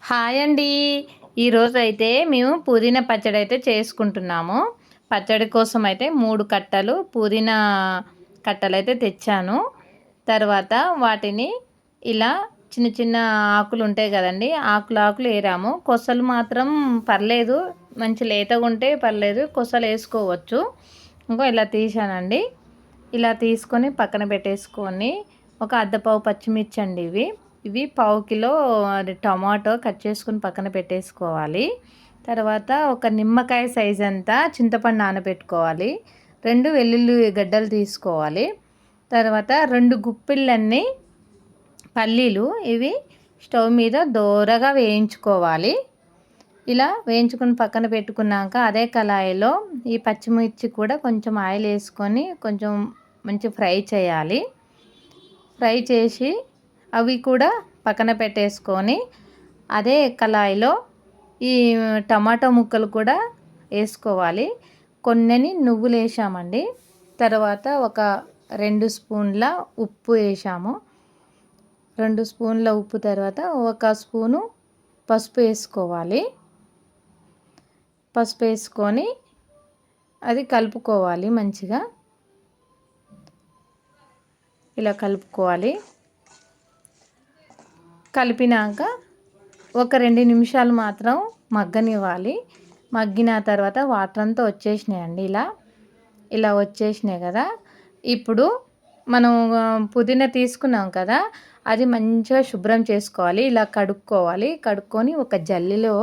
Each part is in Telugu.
హాయ్ అండి. ఈరోజు అయితే మేము పుదీనా పచ్చడి అయితే చేసుకుంటున్నాము. పచ్చడి కోసం అయితే 3 కట్టలు పుదీనా కట్టలు అయితే తెచ్చాను. తర్వాత వాటిని ఇలా చిన్న చిన్న ఆకులు ఉంటాయి కదండి, ఆకులు ఏరాము. కొసలు మాత్రం పర్లేదు, మంచి లేతగా ఉంటే పర్లేదు, కొసలు వేసుకోవచ్చు. ఇలా తీసానండి. ఇలా తీసుకొని పక్కన పెట్టేసుకొని ఒక అద్దపావు పచ్చిమిర్చి అండి ఇవి పావు కిలో టమాటో కట్ చేసుకుని పక్కన పెట్టేసుకోవాలి. తర్వాత ఒక నిమ్మకాయ సైజ్ అంతా చింతపండు నానబెట్టుకోవాలి. 2 వెల్లుల్లి గడ్డలు తీసుకోవాలి. తర్వాత 2 గుప్పిళ్ళన్నీ పల్లీలు, ఇవి స్టవ్ మీద దోరగా వేయించుకోవాలి. ఇలా వేయించుకుని పక్కన పెట్టుకున్నాక అదే కళాయిలో ఈ పచ్చిమిర్చి కూడా కొంచెం ఆయిల్ వేసుకొని కొంచెం మంచి ఫ్రై చేయాలి. ఫ్రై చేసి అవి కూడా పక్కన పెట్టేసుకొని అదే కళాయిలో ఈ టమాటో ముక్కలు కూడా వేసుకోవాలి. కొన్ని నువ్వులు వేసామండి. తర్వాత ఒక 2 స్పూన్ల ఉప్పు వేసాము. 2 స్పూన్ల ఉప్పు తర్వాత 1 స్పూను పసుపు వేసుకోవాలి. పసుపు వేసుకొని అది కలుపుకోవాలి. మంచిగా ఇలా కలుపుకోవాలి. కలిపినాక ఒక 2 నిమిషాలు మాత్రం మగ్గనివ్వాలి. మగ్గిన తర్వాత వాటర్ అంతా వచ్చేసినాయండి. ఇలా వచ్చేసినాయి కదా. ఇప్పుడు మనం పుదీనా తీసుకున్నాం కదా, అది మంచిగా శుభ్రం చేసుకోవాలి. ఇలా కడుక్కొని ఒక జల్లిలో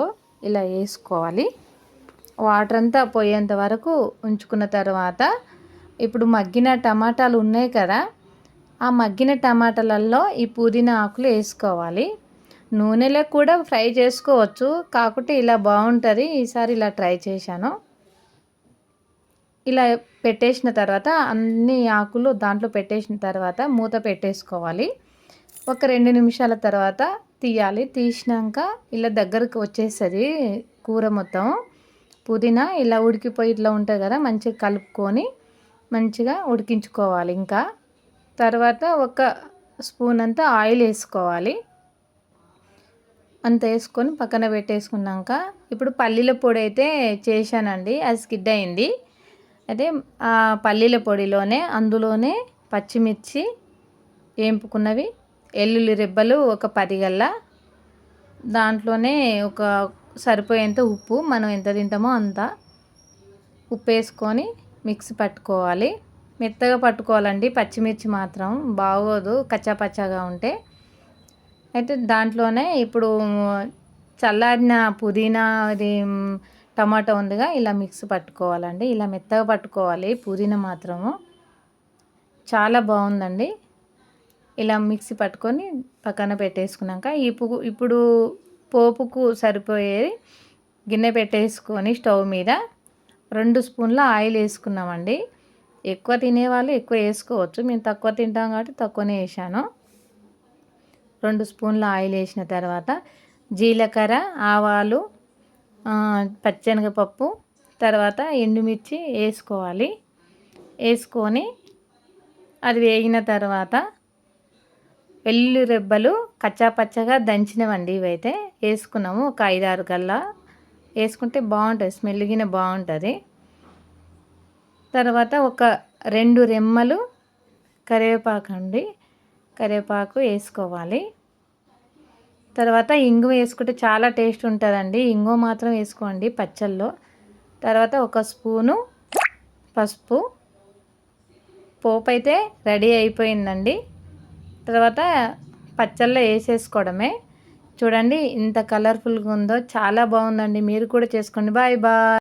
ఇలా వేసుకోవాలి. వాటర్ అంతా పోయేంత వరకు ఉంచుకున్న తర్వాత ఇప్పుడు మగ్గిన టమాటాలు ఉన్నాయి కదా, ఆ మగ్గిన టమాటాలలో ఈ పుదీనా ఆకులు వేసుకోవాలి. నూనెలో కూడా ఫ్రై చేసుకోవచ్చు, కాకపోతే ఇలా బాగుంటుంది. ఈసారి ఇలా ట్రై చేశాను. ఇలా పెట్టేసిన తర్వాత అన్ని ఆకులు దాంట్లో పెట్టేసిన తర్వాత మూత పెట్టేసుకోవాలి. ఒక 2 నిమిషాల తర్వాత తీయాలి. తీసినాక ఇలా దగ్గరకు వచ్చేస్తుంది కూర మొత్తం. పుదీనా ఇలా ఉడికిపోయి ఇట్లా ఉంటుంది కదా, మంచిగా కలుపుకొని మంచిగా ఉడికించుకోవాలి. ఇంకా తర్వాత 1 స్పూన్ అంతా ఆయిల్ వేసుకోవాలి. అంత వేసుకొని పక్కన పెట్టేసుకున్నాక ఇప్పుడు పల్లీల పొడి అయితే చేశానండి, అది స్కిడ్ అయింది. అయితే ఆ పల్లీల పొడిలోనే అందులోనే పచ్చిమిర్చి వేంపుకున్నవి, వెల్లుల్లి రెబ్బలు ఒక 10 గల్ల, దాంట్లోనే ఒక సరిపోయేంత ఉప్పు, మనం ఎంత తింటామో అంత ఉప్పు వేసుకొని మిక్సీ పట్టుకోవాలి. మెత్తగా పట్టుకోవాలండి, పచ్చిమిర్చి మాత్రం బాగోదు కచ్చా పచ్చాగా ఉంటే. అయితే దాంట్లోనే ఇప్పుడు చల్లారిన పుదీనా అది టమాటో ఉందిగా, ఇలా మిక్సీ పట్టుకోవాలండి. ఇలా మెత్తగా పట్టుకోవాలి. పుదీనా మాత్రము చాలా బాగుందండి. ఇలా మిక్సీ పట్టుకొని పక్కన పెట్టేసుకున్నాక ఇప్పుడు పోపుకు సరిపోయే గిన్నె పెట్టేసుకొని స్టవ్ మీద 2 స్పూన్ల ఆయిల్ వేసుకున్నామండి. ఎక్కువ తినేవాళ్ళు ఎక్కువ వేసుకోవచ్చు, మేము తక్కువ తింటాం కాబట్టి తక్కువనే వేసాను. 2 స్పూన్ల ఆయిల్ వేసిన తర్వాత జీలకర్ర, ఆవాలు, పచ్చెనగపప్పు, తర్వాత ఎండుమిర్చి వేసుకోవాలి. వేసుకొని అది వేగిన తర్వాత వెల్లుల్లి రెబ్బలు కచ్చా పచ్చగా దంచినవండి, ఇవైతే వేసుకున్నాము. ఒక 5-6 గల్లా వేసుకుంటే బాగుంటుంది, స్మెల్ గిన బాగుంటుంది. తర్వాత ఒక 2 రెమ్మలు కరివేపాకు వేసుకోవాలి. తర్వాత ఇంగువ వేసుకుంటే చాలా టేస్ట్ ఉంటుందండి, ఇంగువ మాత్రం వేసుకోండి పచ్చళ్ళలో. తర్వాత 1 స్పూను పసుపు. పోపు అయితే రెడీ అయిపోయిందండి. తర్వాత పచ్చళ్ళలో వేసేసుకోవడమే. చూడండి ఇంత కలర్ఫుల్గా ఉందో, చాలా బాగుందండి. మీరు కూడా చేసుకోండి. Bye bye.